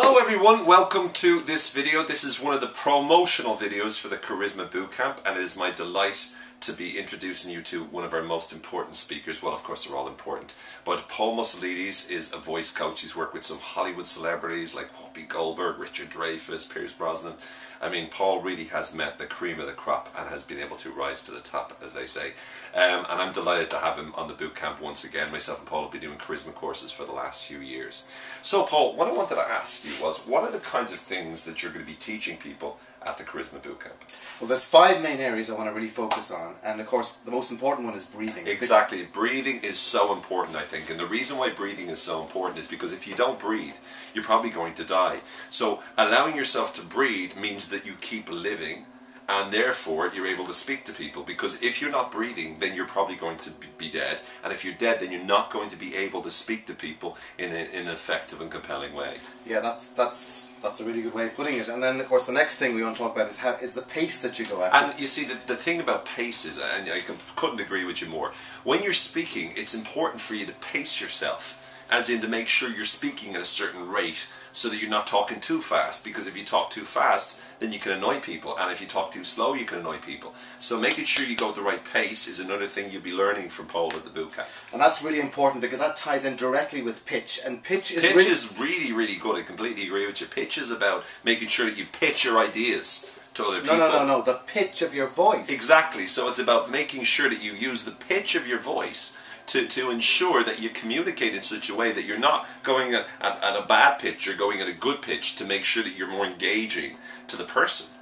Hello everyone, welcome to this video. This is one of the promotional videos for the Charisma Bootcamp, and it is my delight to be introducing you to one of our most important speakers. Well, of course they're all important, but Poll Moussoulides is a voice coach. He's worked with some Hollywood celebrities like Whoopi Goldberg, Richard Dreyfuss, Pierce Brosnan. I mean, Paul really has met the cream of the crop and has been able to rise to the top, as they say. And I'm delighted to have him on the bootcamp once again. Myself and Paul have been doing charisma courses for the last few years. So Paul, what I wanted to ask you was, what are the kinds of things that you're going to be teaching people at the Charisma Bootcamp? Well, there's 5 main areas I want to really focus on, and of course the most important one is breathing. Exactly, breathing is so important, I think, and the reason why breathing is so important is because if you don't breathe, you're probably going to die. So allowing yourself to breathe means that you keep living, and therefore you're able to speak to people, because if you're not breathing, then you're probably going to be dead, and if you're dead, then you're not going to be able to speak to people in an effective and compelling way. Yeah, that's a really good way of putting it. And then of course the next thing we want to talk about is the pace that you go at. And you see, the thing about pace is, and I couldn't agree with you more, when you're speaking, it's important for you to pace yourself, as in to make sure you're speaking at a certain rate, so that you're not talking too fast, because if you talk too fast, then you can annoy people, and if you talk too slow, you can annoy people. So making sure you go at the right pace is another thing you'll be learning from Paul at the bootcamp. And that's really important, because that ties in directly with pitch, and pitch is really, really good. I completely agree with you. Pitch is about making sure that you pitch your ideas to other people. No, the pitch of your voice. Exactly, so it's about making sure that you use the pitch of your voice to ensure that you communicate in such a way that you're not going at a bad pitch, you're going at a good pitch, to make sure that you're more engaging to the person.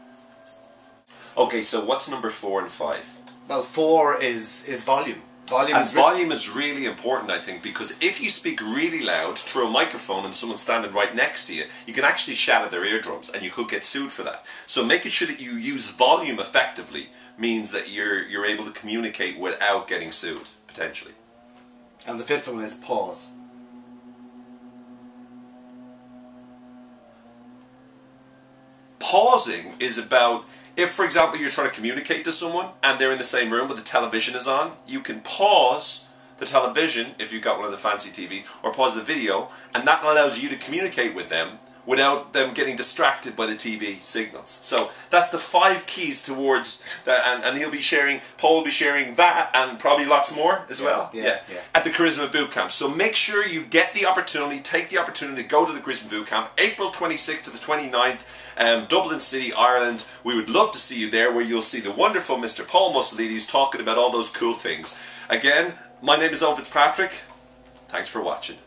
Okay, so what's number 4 and 5? Well, 4 is volume. Volume is really important, I think, because if you speak really loud through a microphone and someone's standing right next to you, you can actually shatter their eardrums, and you could get sued for that. So making sure that you use volume effectively means that you're able to communicate without getting sued, potentially. And the 5th one is pause. Pausing is about, if for example you're trying to communicate to someone and they're in the same room but the television is on, you can pause the television if you've got one of the fancy TV, or pause the video, and that allows you to communicate with them without them getting distracted by the TV signals. So that's the 5 keys towards that, and he'll be sharing, Paul will be sharing that and probably lots more as well. Yeah. At the Charisma Bootcamp. So make sure you get the opportunity, take the opportunity to go to the Charisma Bootcamp, April 26th to the 29th, Dublin City, Ireland. We would love to see you there, where you'll see the wonderful Mr. Poll Moussoulides talking about all those cool things. Again, my name is Owen Fitzpatrick. Thanks for watching.